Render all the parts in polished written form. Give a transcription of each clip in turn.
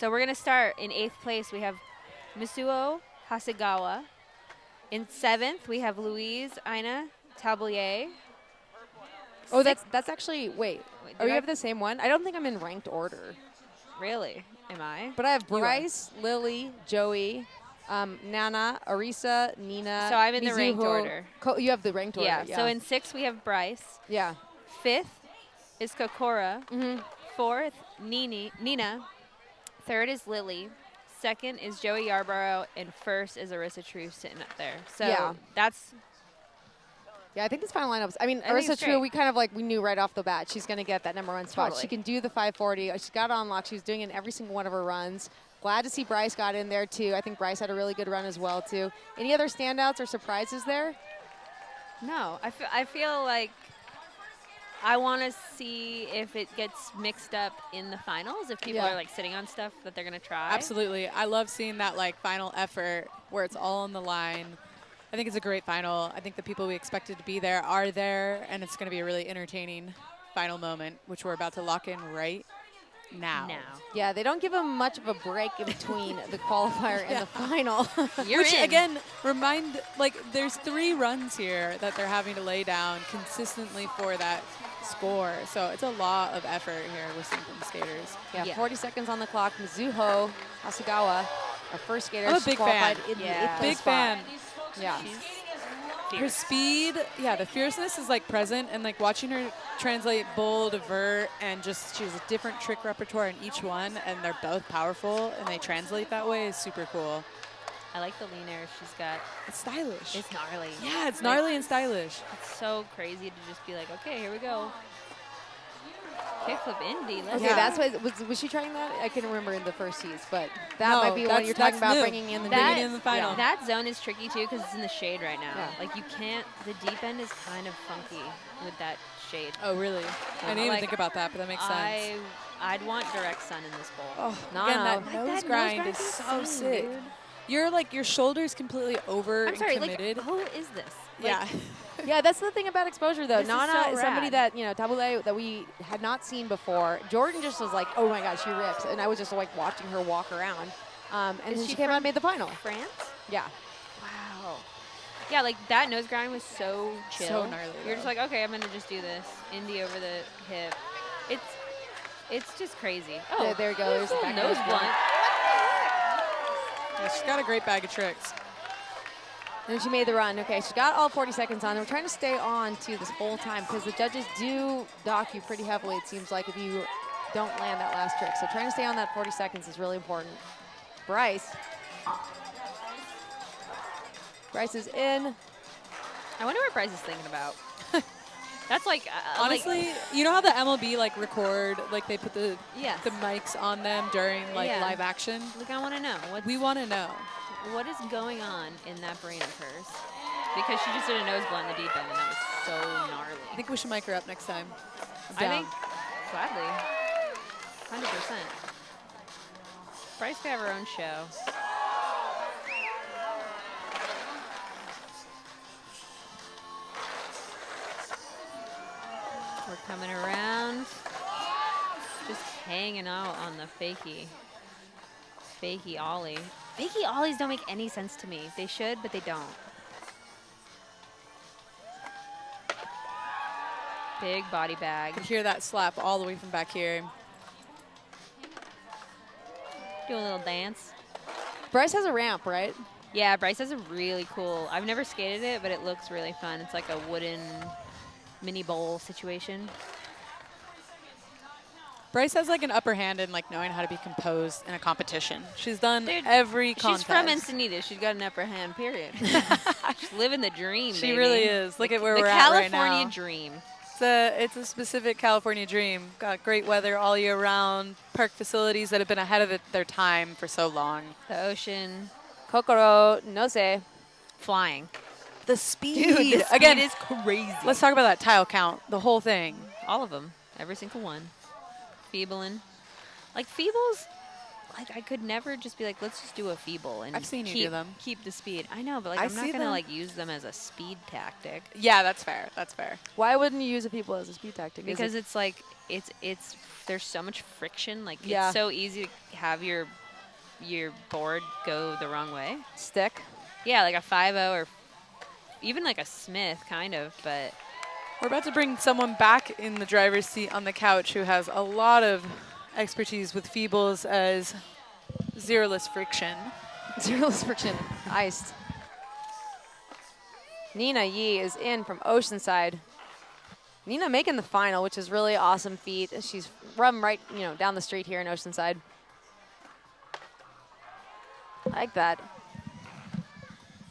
So we're going to start in 8th place. We have Misuo Hasegawa. In 7th, we have Louise-Aina Tablier. Oh, that's actually, wait. do We I- have the same one? I don't think I'm in ranked order. Really? Am I? But I have You are. Bryce, Lily, Joey, Nana, Arisa, Nina. So I'm in the ranked Mizuho. order. You have the ranked order. Yeah. So in 6th, we have Bryce. Yeah. 5th is Kokora. Mm-hmm. 4th, Nina. 3rd is Lily. 2nd is Joey Yarborough. And 1st is Arisa True sitting up there. So Yeah. that's Yeah, I think this final lineup. I mean, I think Arisa it's True, great. we knew right off the bat she's going to get that #1 spot. Totally. She can do the 540. She's got it on lock. She was doing it in every single one of her runs. Glad to see Bryce got in there, too. I think Bryce had a really good run as well, too. Any other standouts or surprises there? no. I feel like I want to see if it gets mixed up in the finals. If people Yeah. are like sitting on stuff that they're going to try. Absolutely. I love seeing that like final effort where it's all on the line. I think it's a great final. I think the people we expected to be there are there, and it's going to be a really entertaining final moment, which we're about to lock in right now. Yeah, they don't give them much of a break in between the qualifier and the final. You're Which, in. again, there's 3 runs here that they're having to lay down consistently for that score. So it's a lot of effort here with some of the skaters. Yeah, Yeah. 40 seconds on the clock. Mizuho Hasegawa, our first skater. I'm a She's big qualified fan. in the Yeah. 8th place Big spot. fan. Yeah. She's Her speed, the fierceness is like present, and like watching her translate bull to vert, and just she has a different trick repertoire in each one, and they're both powerful, and they translate that way is super cool. I like the lean air she's got. It's stylish. It's gnarly. Yeah, it's Like, gnarly and stylish. It's so crazy to just be like, okay, here we go. Kickflip Indy. Let's Okay, Yeah. that's why was she trying that? I couldn't remember in the first heats, but that No, might be what that's- you're talking that's about new. bringing in the That- Bringing in the final. That zone is tricky too because it's in the shade right now. Yeah. Like you can't. The deep end is kind of funky with that shade. Oh, really? I didn't even Like, think about that, but that makes sense. I'd want direct sun in this bowl. Oh, No, again, no. that Like nose that grind nose is grind's so insane, sick. dude. Your shoulders completely over I'm sorry. and committed. Like, who is this? yeah. Yeah, that's the thing about exposure, though. This is Nana so is somebody rad. that, Tabule that we had not seen before. Jordan just was like, oh my God, she rips. And I was just like watching her walk around. And Is then she she came out and made the final. France? Yeah. Wow. Yeah, like that nose grind was so chill. So gnarly, You're just though. like, okay, I'm gonna just do this. Indy over the hip. It's just crazy. Oh, Yeah, there you go. There's the back nose nose blunt. Yeah, she's got a great bag of tricks. And she made the run. Okay, she got all 40 seconds on. And we're trying to stay on to this whole time because the judges do dock you pretty heavily, it seems like, if you don't land that last trick. So trying to stay on that 40 seconds is really important. Bryce. Bryce is in. I wonder what Bryce is thinking about. That's like Honestly, you know how the MLB record, they put the yes. the mics on them during Yeah. live action? Like I want to know We want to know. what is going on in that brain of hers, because she just did a nose blunt in the deep end and that was so gnarly. I think we should mic her up next time. I think gladly, 100%. Bryce could have her own show. We're coming around, just hanging out on the fakie ollie. Fakie ollies don't make any sense to me. They should, but they don't. Big body I bag. could hear that slap all the way from back here. Do a little dance. Bryce has a ramp, right? Yeah, Bryce has a really cool. I've never skated it, but it looks really fun. It's like a wooden mini bowl situation. Bryce has an upper hand in knowing how to be composed in a competition. She's done Dude, every contest. She's from Encinitas. She's got an upper hand, period. She's living the dream, She baby. really is. Look at where the we're at right now. California dream. It's a specific California dream. Got great weather all year round. Park facilities that have been ahead of their time for so long. The ocean. Kokoro, Nose. Flying. The speed. Dude, the Again, speed is crazy. let's talk about that tile count. The whole thing. All of them. Every single one. Feebling. Feebles, like I could never just be like, let's just do a feeble and I've seen you do them. keep the speed. I know, but like I I'm not see gonna them. like use them as a speed tactic Yeah, that's fair. That's fair. Why wouldn't you use a people as a speed tactic? because it's like it's there's so much friction. Like Yeah. it's so easy to have your board go the wrong way. stick. Yeah, like a 5-0 or even like a Smith kind of, but We're about to bring someone back in the driver's seat on the couch who has a lot of expertise with feebles as zeroless friction. Zeroless friction. Iced. Nina Yee is in from Oceanside. Nina making the final, which is really awesome feat. She's run right, down the street here in Oceanside. I like that.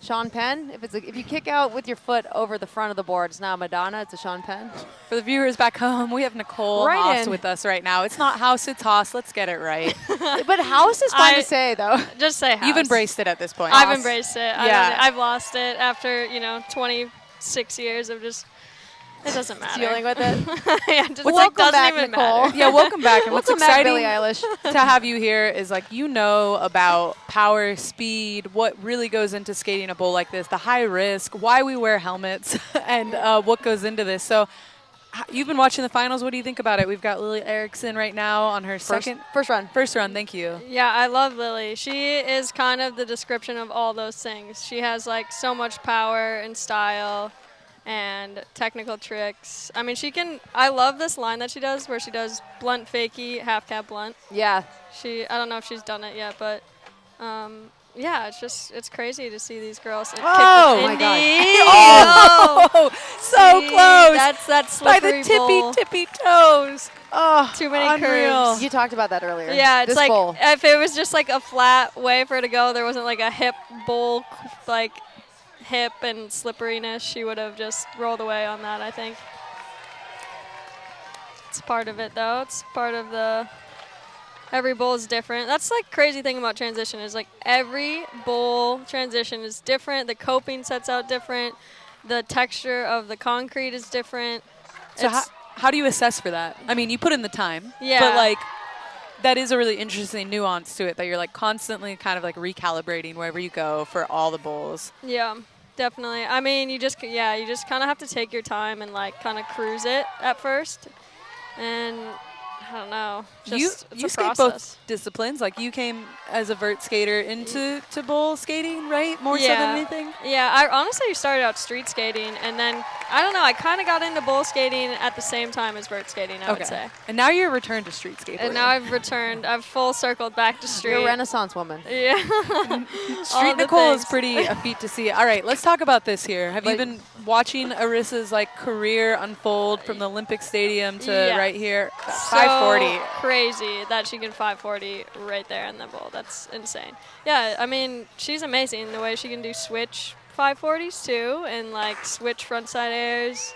Sean Penn, if you kick out with your foot over the front of the board, it's not a Madonna, it's a Sean Penn. For the viewers back home, we have Nicole Right Haas in. with us right now. It's not house, it's Haas. Let's get it right. But house is fun to say, though. Just say house. You've embraced it at this point. I've Haas. embraced it. Yeah. I've lost it after 26 years of just. It doesn't matter. Dealing with it. Yeah, just Welcome like doesn't back, even Nicole. matter. Yeah, welcome back. And what's Welcome back, exciting Billie Eilish. to have you here is like about power, speed, what really goes into skating a bowl like this, the high risk, why we wear helmets, and what goes into this. So you've been watching the finals. What do you think about it? We've got Lily Erickson right now on her First run. first run. Thank you. Yeah, I love Lily. She is kind of the description of all those things. She has like so much power and style and technical tricks. I mean, I love this line that she does where she does blunt fakie, half cab blunt. Yeah. I don't know if she's done it yet, but yeah, it's crazy to see these girls kick Oh, the my God. indie. Oh, so See, close. That's that By slippery the bowl. tippy toes. Oh, Too many unreal. curves. You talked about that earlier. Yeah, it's this like bowl. if it was just like a flat way for her to go, there wasn't like a hip bowl, like hip and slipperiness, she would have just rolled away on that, I think. It's part of it, though. It's part of every bowl is different. That's like crazy thing about transition is like every bowl transition is different. The coping sets out different. The texture of the concrete is different. So how do you assess for that? I mean, you put in the time, Yeah. but like that is a really interesting nuance to it that you're like constantly kind of like recalibrating wherever you go for all the bowls. Yeah, definitely. I mean, you just kind of have to take your time and like kind of cruise it at first. And I don't know. It's You a skate process. both disciplines. Like you came as a vert skater into bowl skating, right? More so than anything? Yeah, I honestly started out street skating, and then, I don't know, I kind of got into bowl skating at the same time as vert skating, I would say. And now you're returned to street skateboarding. And now I've full circled back to street. You're a Renaissance woman. Yeah. Street Nicole is pretty a feat to see. All right, let's talk about this here. Have you been watching Arissa's like career unfold from the Olympic Stadium to Yeah. right here? So 540. crazy that she can 540 right there in the bowl. That's insane. Yeah, I mean, she's amazing the way she can do switch 540s too, and like switch frontside airs.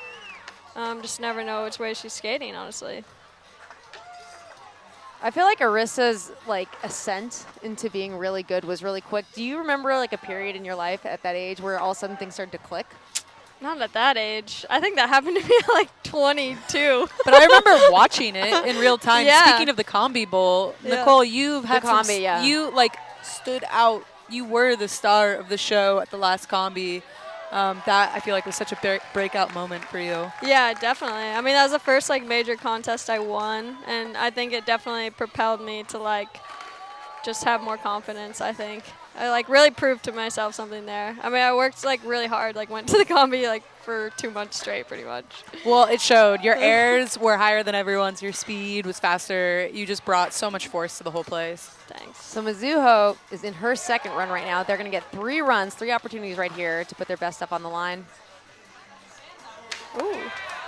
Just never know which way she's skating, honestly. I feel like Arissa's like ascent into being really good was really quick. Do you remember like a period in your life at that age where all of a sudden things started to click? Not at that age. I think that happened to me at like 22. But I remember watching it in real time. Yeah. Speaking of the Combi Bowl, Yeah. Nicole, you've had Combi, yeah. You like stood out. You were the star of the show at the last Combi. That I feel like was such a breakout moment for you. Yeah, definitely. I mean, that was the first like major contest I won, and I think it definitely propelled me to like just have more confidence, I think. I like really proved to myself something there. I mean, I worked like really hard, like went to the combi like for 2 months straight pretty much. Well, it showed. Your airs were higher than everyone's. Your speed was faster. You just brought so much force to the whole place. Thanks. So Mizuho is in her second run right now. They're going to get 3 runs, 3 opportunities right here to put their best up on the line. Ooh,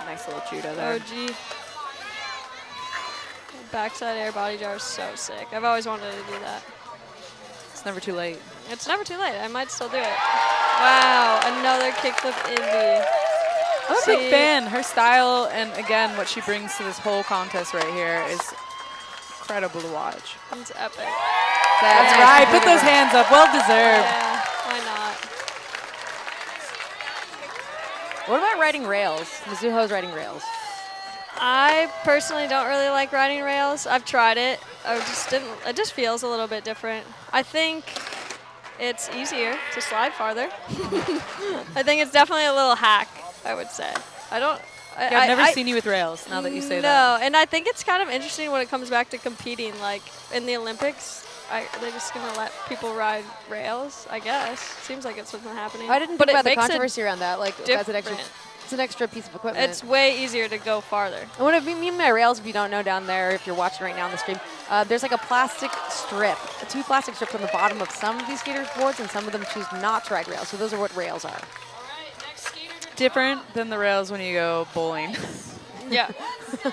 Nice little judo there. OG. Backside air body jar is so sick. I've always wanted to do that. It's never too late. It's never too late. I might still do it. Wow, another kickflip indie. I'm a big fan. Her style and, again, what she brings to this whole contest right here is incredible to watch. It's epic. That's right. Put those hands up. Well deserved. Yeah, why not? What about riding rails? Mizuho's riding rails. I personally don't really like riding rails. I've tried it. It just feels a little bit different. I think it's easier to slide farther. I think it's definitely a little hack, I would say. I've never seen you with rails, now that you say that. No, and I think it's kind of interesting when it comes back to competing. Like, in the Olympics, they're just going to let people ride rails, I guess. Seems like it's what's happening. I didn't think about the controversy around that. Like, that's it's an extra piece of equipment. It's way easier to go farther. And what I mean by rails, if you don't know down there, if you're watching right now on the stream, there's like a plastic strip, 2 plastic strips on the bottom of some of these skaters' boards, and some of them choose not to ride rails. So those are what rails are. Different than the rails when you go bowling. Yeah.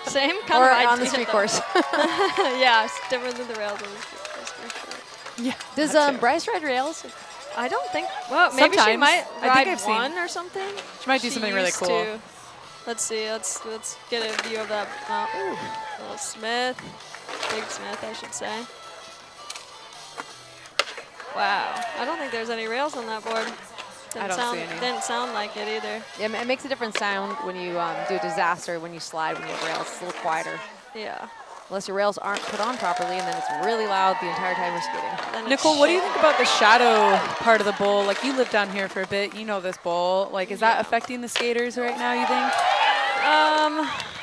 Same kind or of idea. on the street course. Yeah, it's different than the rails on the street course for sure. Yeah. Does Bryce ride rails? I don't think. Well, maybe she might I ride think I've one or something. She might do something really cool. To. Let's see. Let's get a view of that. Little Smith, Big Smith, I should say. Wow. I don't think there's any rails on that board. I don't see any. Didn't sound like it either. Yeah, it makes a different sound when you do a disaster, when you slide, when you have rails. It's a little quieter. Yeah. Unless your rails aren't put on properly, and then it's really loud the entire time you're skating. Then Nicole, what do you think about the shadow part of the bowl? Like, you lived down here for a bit. You know this bowl. Like, is that affecting the skaters right now, you think?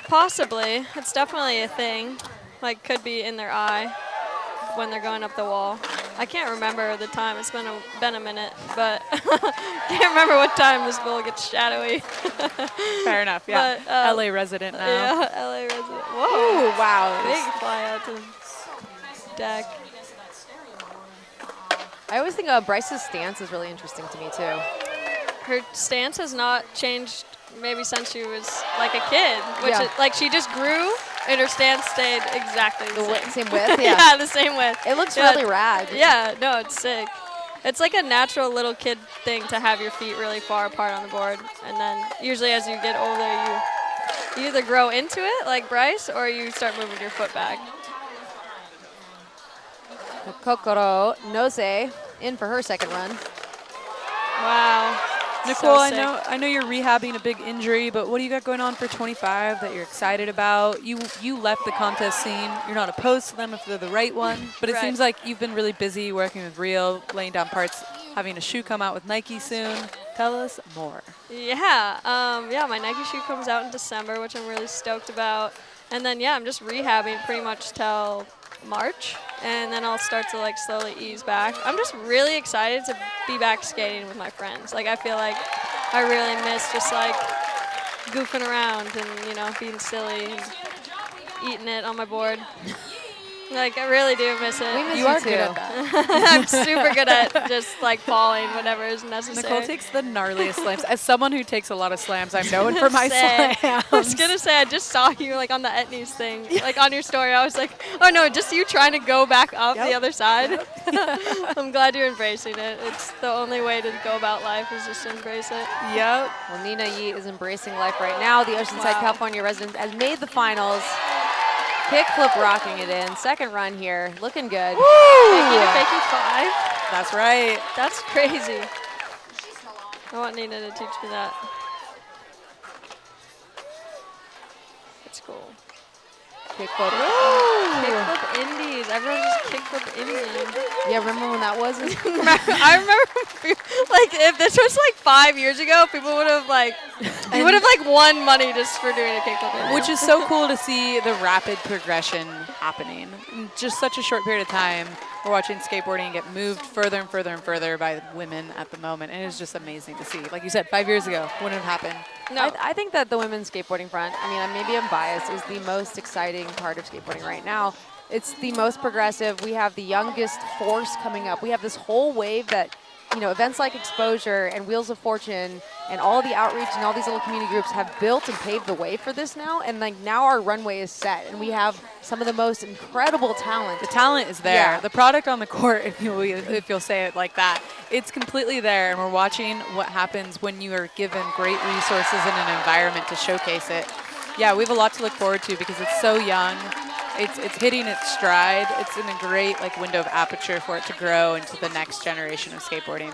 Possibly. It's definitely a thing. Like, could be in their eye when they're going up the wall. I can't remember the time. It's been a minute, but can't remember what time this bowl gets shadowy. Fair enough, yeah. But, LA resident now. Yeah, LA resident. Whoa. Ooh, wow. Big fly out to the deck. I always think Bryce's stance is really interesting to me, too. Her stance has not changed maybe since she was like a kid, which Yeah. is, like she just grew and her stance stayed exactly the same. Same width, yeah. Yeah, the same width. It looks really rad. Yeah, no, it's sick. It's like a natural little kid thing to have your feet really far apart on the board. And then usually as you get older, you either grow into it like Bryce or you start moving your foot back. Kokoro Nose in for her second run. Wow. Nicole, So sick. I know you're rehabbing a big injury, but what do you got going on for 25 that you're excited about? You left the contest scene. You're not opposed to them if they're the right one, but it Right. seems like you've been really busy working with Rio, laying down parts, having a shoe come out with Nike soon. Tell us more. Yeah, my Nike shoe comes out in December, which I'm really stoked about. And then, yeah, I'm just rehabbing pretty much till March, and then I'll start to like slowly ease back. I'm just really excited to be back skating with my friends. Like, I feel like I really miss just like goofing around and, you know, being silly and eating it on my board. Like, I really do miss it. We miss You are too. good at that. I'm super good at just like falling whenever is necessary. Nicole takes the gnarliest slams. As someone who takes a lot of slams, I'm known for my Same. slams. I was gonna say I just saw you like on the Etnies thing, like on your story. I was like, oh no, just you trying to go back up the other side. I'm glad you're embracing it. It's the only way to go about life is just to embrace it. Yep. Well, Nina Yi is embracing life right now. The Oceanside, Wow. California resident has made the finals. Kickflip rocking it in. Second run here. Looking good. Fakey 5. That's right. That's crazy. I want Nina to teach me that. It's cool. Kickflip. Kickflip indies. Everyone just kickflip indies. Yeah, remember when that was? I remember, like, if this was like 5 years ago, people would have like, you would have like won money just for doing a kickflip indie. Which is so cool to see the rapid progression happening. In just such a short period of time, we're watching skateboarding get moved further and further and further by women at the moment, and it's just amazing to see. Like you said, 5 years ago, wouldn't have happened. No. I think that the women's skateboarding front, I mean, maybe I'm biased, is the most exciting part of skateboarding right now. It's the most progressive. We have the youngest force coming up. We have this whole wave that, you know, events like Exposure and Wheels of Fortune and all the outreach and all these little community groups have built and paved the way for this now. And like now our runway is set and we have some of the most incredible talent. The talent is there. Yeah. The product on the court, if you'll say it like that, it's completely there. And we're watching what happens when you are given great resources and an environment to showcase it. Yeah, we have a lot to look forward to because it's so young. It's hitting its stride. It's in a great like window of aperture for it to grow into the next generation of skateboarding.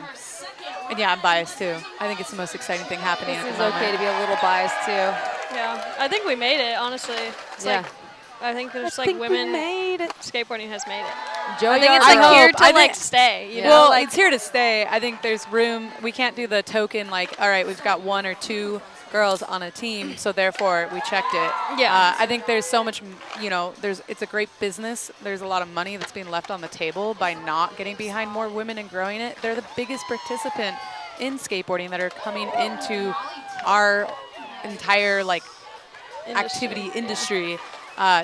And yeah, I'm biased too. I think it's the most exciting thing happening This at is the moment. okay to be a little biased too. Yeah, I think we made it, honestly. It's Yeah. like, I think there's I like think we women made it. skateboarding has made it. Joey I think it's I like hope. here I to think- like stay. You Yeah. know, Well, like it's here to stay. I think there's room. We can't do the token like, all right, we've got 1 or 2 girls on a team, so therefore we checked it. Yeah. I think there's so much, it's a great business. There's a lot of money that's being left on the table by not getting behind more women and growing it. They're the biggest participant in skateboarding that are coming into our entire activity industry.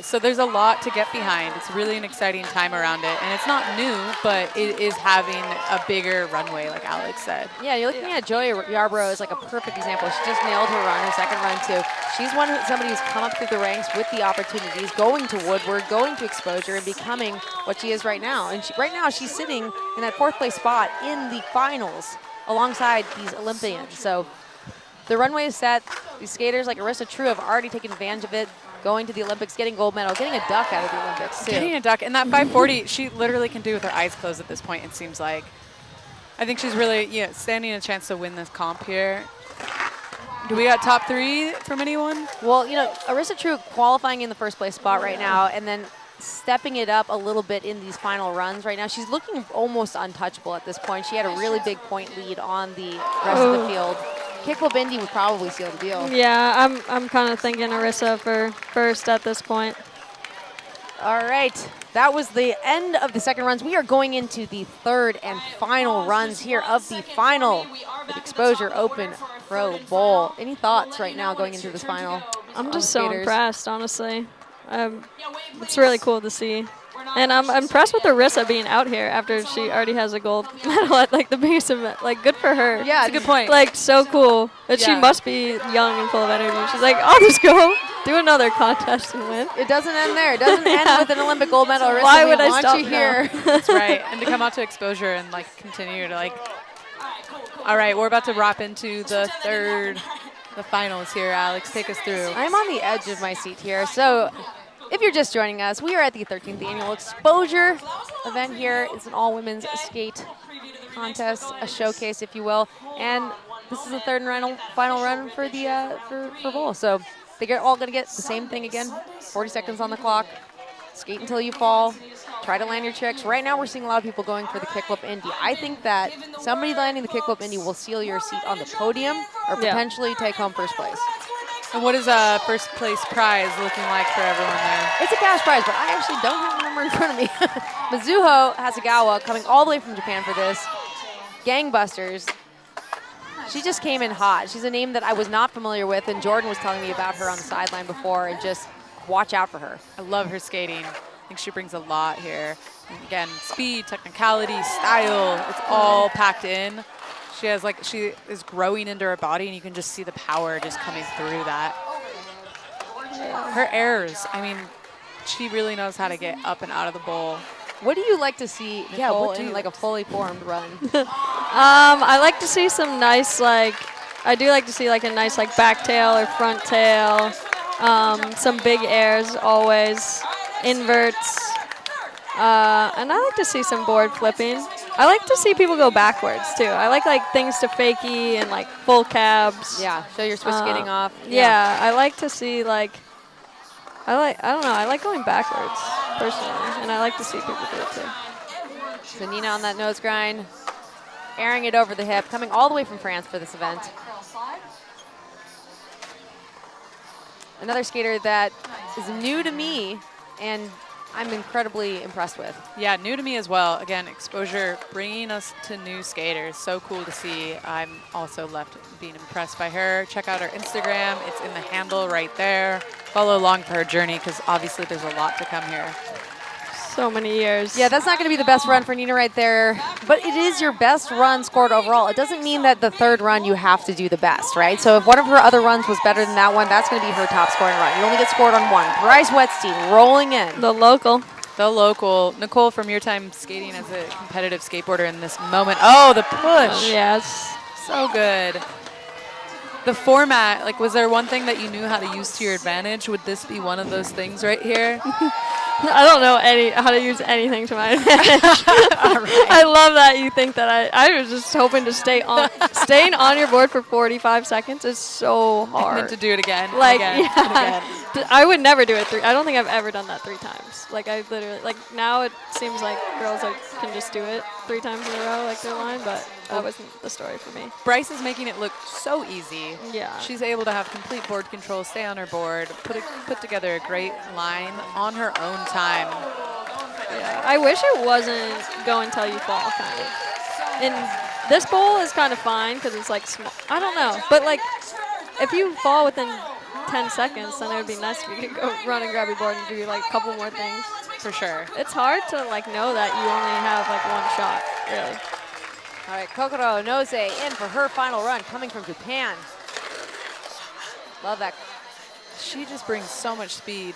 So there's a lot to get behind. It's really an exciting time around it. And it's not new, but it is having a bigger runway, like Alex said. Yeah, you're looking at Joey Yarborough as like a perfect example. She just nailed her run, her second run too. She's somebody who's come up through the ranks with the opportunities, going to Woodward, going to exposure, and becoming what she is right now. And right now she's sitting in that 4th place spot in the finals alongside these Olympians. So the runway is set. These skaters like Arissa True have already taken advantage of it, going to the Olympics, getting gold medal, getting a duck out of the Olympics too. Getting a duck. And that 540, she literally can do with her eyes closed at this point, it seems like. I think she's really standing a chance to win this comp here. Do we got top 3 from anyone? Well, Arissa True qualifying in the 1st place spot right now, and then stepping it up a little bit in these final runs right now. She's looking almost untouchable at this point. She had a really big point lead on the rest of the field. Kickflip Indy would probably seal the deal. yeah, I'm kind of thinking Arissa for first at this point. All right, that was the end of the second runs. We are going into the 3rd and final runs here of the final with Exposure Open Pro Bowl. Any thoughts right now going into this final? I'm just so impressed, honestly. It's really cool to see. And I'm impressed with Arissa being out here after she already has a gold medal at like the biggest event. Like, good for her. Yeah, That's a good point. Like, so cool. And she Yeah. must be young and full of energy. She's like, I'll just go do another contest and win. It doesn't end there. It doesn't end with an Olympic gold medal. Arissa, Why we would I want stop you now? here? That's right. And to come out to exposure and continue to all right, we're about to wrap into the finals here. Alex, take us through. I'm on the edge of my seat here. So if you're just joining us, we are at the 13th annual Exposure event here. It's an all-women's skate contest, a showcase, if you will. And this is the 3rd and final run for the for bowl. So they're all going to get the same thing again. 40 seconds on the clock. Skate until you fall. Try to land your tricks. Right now we're seeing a lot of people going for the kickflip Indy. I think that somebody landing the kickflip Indy will seal your seat on the podium or potentially take home 1st place. And what is first place prize looking like for everyone there? It's a cash prize, but I actually don't have the number in front of me. Mizuho Hasegawa coming all the way from Japan for this. Gangbusters. She just came in hot. She's a name that I was not familiar with, and Jordan was telling me about her on the sideline before, and just watch out for her. I love her skating. I think she brings a lot here. And again, speed, technicality, style, it's all packed in. She is growing into her body, and you can just see the power just coming through that. Her errors, she really knows how to get up and out of the bowl. What do you like to see, Nicole, what do in you like a fully formed run? I like to see some nice, I do like to see a nice back tail or front tail. Some big airs always, inverts. And I like to see some board flipping. I like to see people go backwards too. I like things to fakie and full cabs. Yeah, show your Swiss skating off. Yeah, I like to see I don't know, I like going backwards personally, and I like to see people do it too. So Nina on that nose grind, airing it over the hip, coming all the way from France for this event. Another skater that is new to me, and I'm incredibly impressed with. Yeah, new to me as well. Again, exposure bringing us to new skaters. So cool to see. I'm also left being impressed by her. Check out her Instagram. It's in the handle right there. Follow along for her journey because obviously there's a lot to come here. So many years. Yeah, that's not going to be the best run for Nina right there, but it is your best run scored overall. It doesn't mean that the 3rd run you have to do the best, right? So if one of her other runs was better than that one, that's going to be her top scoring run. You only get scored on one. Bryce Wetstein rolling in. The local. The local. Nicole, from your time skating as a competitive skateboarder in this moment. Oh, the push. Yes. So good. The format, was there one thing that you knew how to use to your advantage? Would this be one of those things right here? I don't know how to use anything to my advantage. I love that you think that I was just hoping to staying on your board for 45 seconds is so hard. And then to do it again. Like, again, yeah. again. I would never do it I don't think I've ever done that 3 times. Like, I literally, like, now it seems like girls can just do it 3 times in a row, like their line, but that wasn't the story for me. Bryce is making it look so easy. Yeah. She's able to have complete board control, stay on her board, put together a great line on her own time. Yeah. I wish it wasn't go until you fall, kind of. And this bowl is kind of fine because it's like small. I don't know. But like, if you fall within 10 seconds, then it would be nice if you could go run and grab your board and do like a couple more things. For sure. It's hard to like know that you only have like 1 shot, really. All right, Kokoro Nose in for her final run, coming from Dupont. Love that. She just brings so much speed.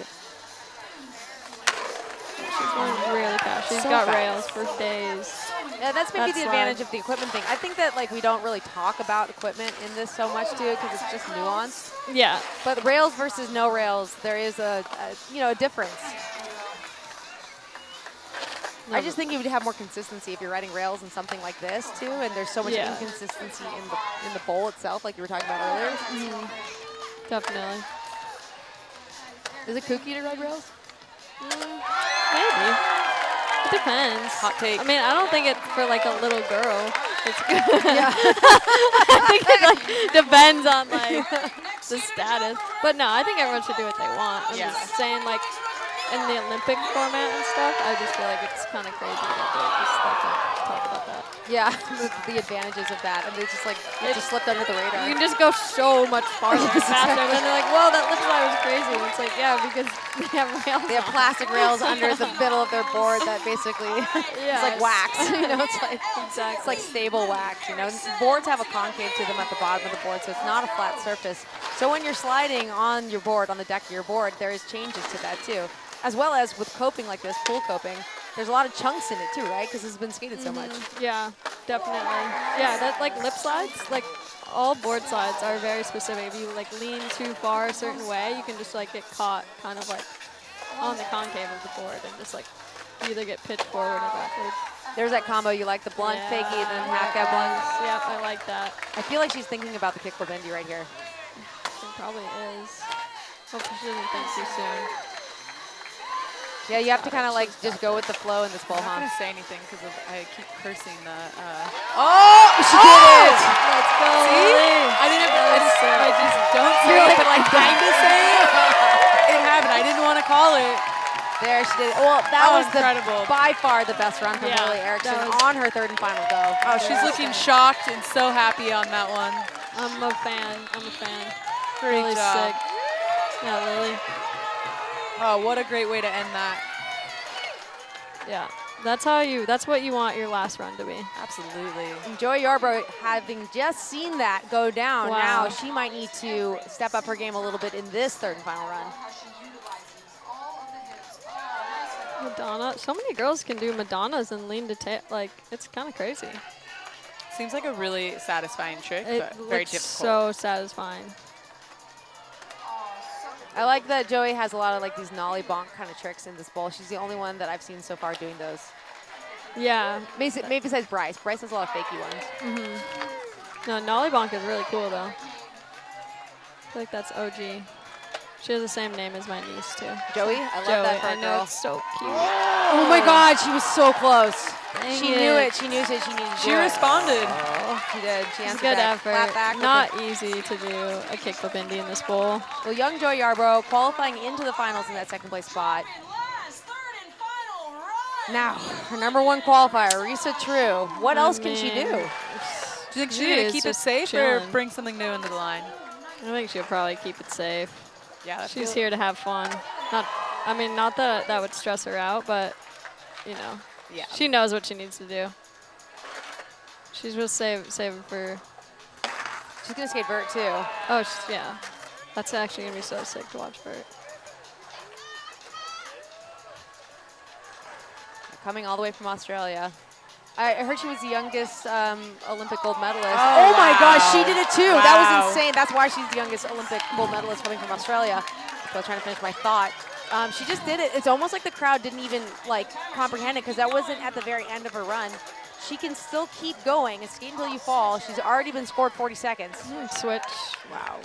She's going really fast. She's So got fast. rails for days. Yeah, that's maybe That's the advantage of the equipment thing. I think that like we don't really talk about equipment in this so much too, because it's just nuanced. Yeah. But rails versus no rails, there is a difference. I just think you would have more consistency if you're riding rails and something like this too, and there's so much Yeah. inconsistency in the bowl itself, like you were talking about earlier. Definitely. Is it kooky to ride rails? Maybe. It depends. Hot take. I mean, I don't think it's for like a little girl. It's good. Yeah. I think it like depends on like the status. But no, I think everyone should do what they want. I'm just saying like in the Olympic format and stuff, I just feel like it's kind of crazy that they just like to talk about that. Yeah, the advantages of that, and it's just like it just slipped under the radar. You can just go so much farther and faster, and then they're like, "Whoa, that lip slide was crazy." And it's like, yeah, because they have rails. They have plastic rails under the middle of their board that basically Yeah, it's like wax. You know, it's like exactly. it's like stable wax. You know, boards have a concave to them at the bottom of the board, so it's not a flat surface. So when you're sliding on your board, on the deck of your board, there is changes to that too, as well as with coping like this, pool coping. There's a lot of chunks in it too, right? Because it's been skated so much. Yeah, definitely. Yeah, that like lip slides, like all board slides are very specific. If you like lean too far a certain way, you can just like get caught kind of like on the concave of the board and just like either get pitched forward or backwards. There's that combo you like, the blunt fakie and then hack out blunt. Yep, I like that. I feel like she's thinking about the kickflip bendy right here. It probably is. Hopefully she doesn't think too soon. Yeah, you have to kind of like just go with the flow in this bowl, I'm not huh? going to say anything because I keep cursing the. Oh, she did it! Let's go. See? I just don't say You're it, like, but I kind of say it. It happened. I didn't want to call it. There she did it. Well, that was incredible. by far the best run from Yeah, Lily Erickson that was- on her third and final go. Oh, she's looking shocked and so happy on that one. I'm a fan. Great Really job. sick. Yeah, Lily. Oh, what a great way to end that. Yeah. That's what you want your last run to be. Absolutely. Joy Yarbrough, having just seen that go down, Wow. now she might need to step up her game a little bit in this third and final run. Madonna. So many girls can do Madonnas and lean to tail. Like, it's kind of crazy. Seems like a really satisfying trick, It but very looks difficult. so satisfying. I like that Joey has a lot of like these nollie bonk kind of tricks in this bowl. She's the only one that I've seen so far doing those. Yeah. Maybe besides Bryce. Bryce has a lot of fakey ones. No, Nollie Bonk is really cool, though. I feel like that's OG. She has the same name as my niece, too. Joey, I love Joey, that for I a know, girl. it's so cute. Oh my God, she was so close. Dang She knew it. She knew it. She needed to She do it. responded. She did. She It's answered good back. Clap effort. back with Not easy to do a kickflip indie in this bowl. Well, young Joy Yarbrough qualifying into the finals in that second place spot. Now, her #1 qualifier, Risa True. What else can she do? Do you think she's going to is keep it just safe or chilling. bring something new into the line? I think she'll probably keep it safe. Yeah, that She's feels- here to have fun. Not that that would stress her out, but, you know, Yeah. she knows what she needs to do. She's just save it for. She's going to skate vert, too. Oh, yeah. That's actually going to be so sick to watch Vert. Coming all the way from Australia. I heard she was the youngest Olympic gold medalist. Oh, my wow. gosh, she did it too. That Wow. was insane. That's why she's the youngest Olympic gold medalist coming from Australia. So I was trying to finish my thought. She just did it. It's almost like the crowd didn't even like comprehend it because that wasn't at the very end of her run. She can still keep going and skate until you fall. She's already been scored 40 seconds. Switch. Wow.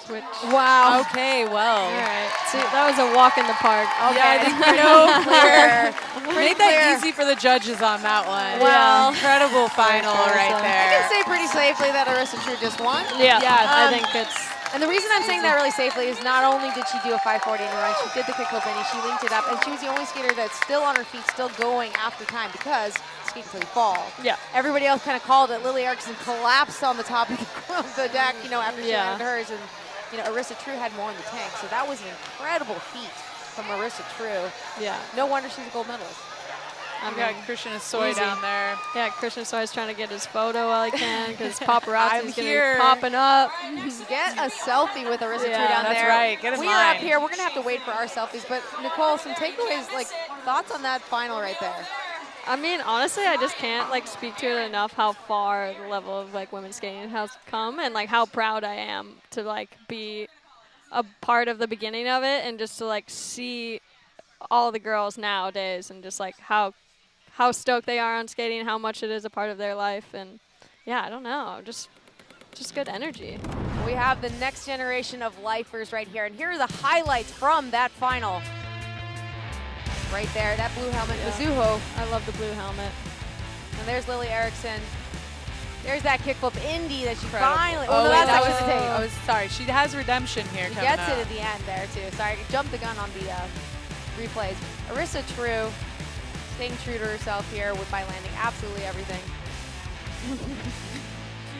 Switch. Wow. Okay, well. All right. See, that was a walk in the park. Okay. Yeah, I think we know clear. Made that clear. easy for the judges on that one. Well, Incredible final right I there. can say pretty safely that Arissa True just won. Yeah, I Um, think it's. And the reason I'm saying that really safely is not only did she do a 540 in a run, she did the kickflip innie, she linked it up, and she was the only skater that's still on her feet, still going after time because skate until you fall. Yeah. Everybody else kind of called it. Lily Erickson collapsed on the top of the deck, you know, after she Yeah. landed hers, and you know, Arissa True had more in the tank, so that was an incredible feat from Arissa True. Yeah. No wonder she's a gold medalist. We got Christian Asoy Easy. down there. Yeah, Christian Soy's trying to get his photo while he can because paparazzi's I'm going to here. be popping up. Get a selfie with Arissa True Yeah, down that's there. right. Get in We are up line. here. We're going to have to wait for our selfies. But, Nicole, some takeaways, like, thoughts on that final right there? I mean, honestly, I just can't like speak to it enough how far the level of like women's skating has come and like how proud I am to like be a part of the beginning of it and just to like see all the girls nowadays and just like how stoked they are on skating, how much it is a part of their life, and yeah, I don't know, just good energy. We have the next generation of lifers right here. And here are the highlights from that final. Right there, that blue helmet, Yeah. Mizuho. I love the blue helmet. And there's Lily Erickson. There's that kickflip indie that she Incredible. finally. Oh, no, wait, that's that a was. mistake. I was sorry. She has redemption here She coming gets up. it at the end there, too. Sorry, I jumped the gun on the replays. Arissa True, staying true to herself here with by landing absolutely everything.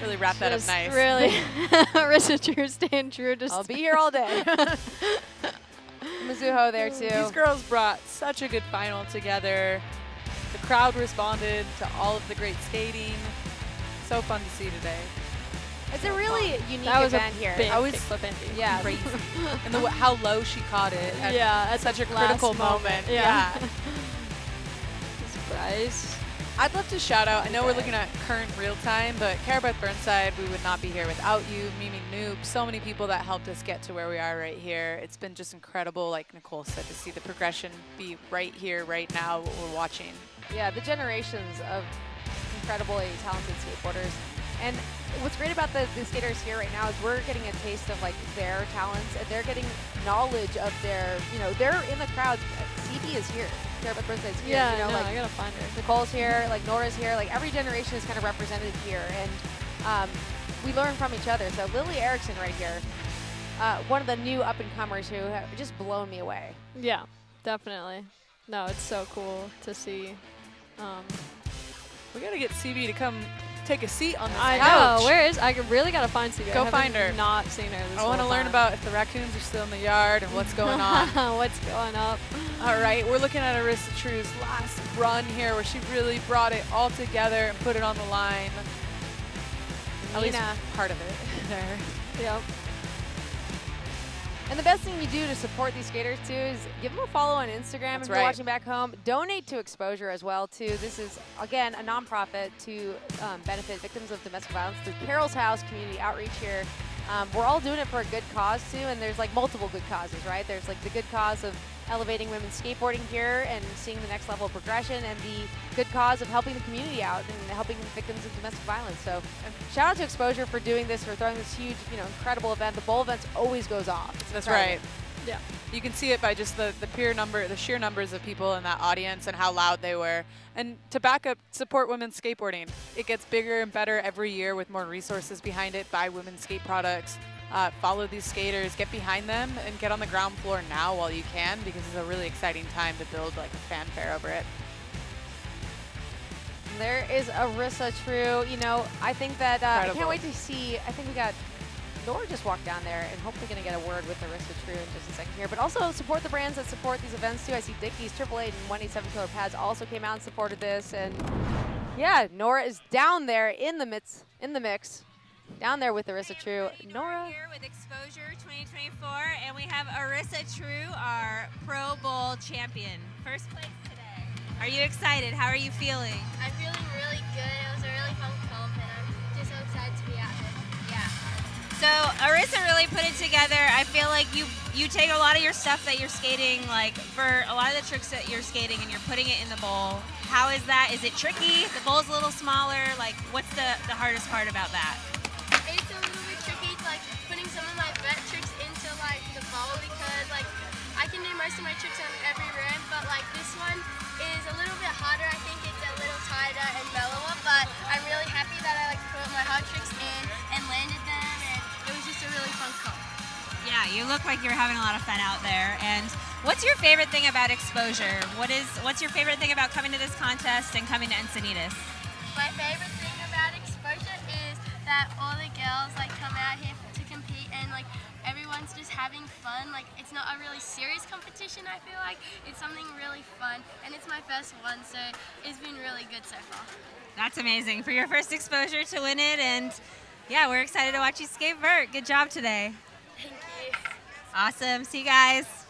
Really wrap that up Just nice. Really, Arissa True staying true. Just I'll be here all day. Mizuho there, too. These girls brought such a good final together. The crowd responded to all of the great skating. So fun to see today. It's a really unique that was a event here. big I was- kickflip indie. Yeah. Crazy. And how low she caught it at Yeah, at such a the last critical moment. Yeah. Surprise. I'd love to shout out, I know we're looking at current real time, but Carabeth Burnside, we would not be here without you, Mimi Noop, so many people that helped us get to where we are right here. It's been just incredible, like Nicole said, to see the progression be right here, right now, what we're watching. Yeah, the generations of incredibly talented skateboarders. And what's great about the skaters here right now is we're getting a taste of like their talents and they're getting knowledge of their, you know, they're in the crowds. CB is here. Carabeth Burnside's here. Yeah, you know, no, like I gotta find her. Nicole's here, like Nora's here, like every generation is kind of represented here. And we learn from each other. So Lily Erickson right here, one of the new up-and-comers who have just blown me away. Yeah, definitely. No, it's so cool to see. We gotta get CB to come take a seat on this I couch. know. Where is? I really gotta find CB. Go I find her. haven't Not seen her. This I want to whole learn time. about if the raccoons are still in the yard and what's going on. What's going up. All right, we're looking at Arissa True's last run here where she really brought it all together and put it on the line. At least Nina. part of it there. Yep. And the best thing you do to support these skaters too is give them a follow on Instagram That's if you're right. watching back home. Donate to Exposure as well too. This is again a nonprofit to benefit victims of domestic violence through Carol's House community outreach here. We're all doing it for a good cause too, and there's like multiple good causes, right? There's like the good cause of elevating women's skateboarding here and seeing the next level of progression, and the good cause of helping the community out and helping victims of domestic violence. So shout out to Exposure for doing this, for throwing this huge, you know, incredible event. The bowl events always goes off. It's That's incredible. right. Yeah. You can see it by just the sheer numbers of people in that audience and how loud they were. And to back up, support women's skateboarding. It gets bigger and better every year with more resources behind it. Buy women's skate products. Follow these skaters. Get behind them and get on the ground floor now while you can, because it's a really exciting time to build like a fanfare over it. There is Arissa True. You know, I think that I can't Incredible. wait to see. I think we got Nora just walked down there, and hopefully going to get a word with Arissa True in just a second here. But also support the brands that support these events too. I see Dickies, 888, and 187 Killer Pads also came out and supported this. And yeah, Nora is down there in the mix, down there with Arissa True. Nora. Here with Exposure 2024, and we have Arissa True, our Pro Bowl champion. First place today. Are you excited? How are you feeling? I'm feeling really good. It was a really fun comp, and I'm just so excited to be out here. Yeah. So Arissa really put it together. I feel like you you take a lot of your stuff that you're skating, like for a lot of the tricks that you're skating, and you're putting it in the bowl. How is that? Is it tricky? The bowl's a little smaller. Like, what's the hardest part about that? It's a little bit tricky, like putting some of my vet tricks into like the bowl because like I can do most of my tricks on every rim, but like this one is a little bit harder. I think it's a little tighter and mellower, but I'm really happy that I like put my hard tricks in and landed them, and it was just a really fun comp. Yeah, you look like you're having a lot of fun out there. And what's your favorite thing about exposure? What's your favorite thing about coming to this contest and coming to Encinitas? My favorite thing about exposure is that all the girls like come out here to compete, and like everyone's just having fun. Like it's not a really serious competition. I feel like it's something really fun, and it's my first one, so it's been really good so far. That's amazing for your first exposure to win it. And yeah, we're excited to watch you skate vert. Good job today. Thank you. Awesome. See you guys.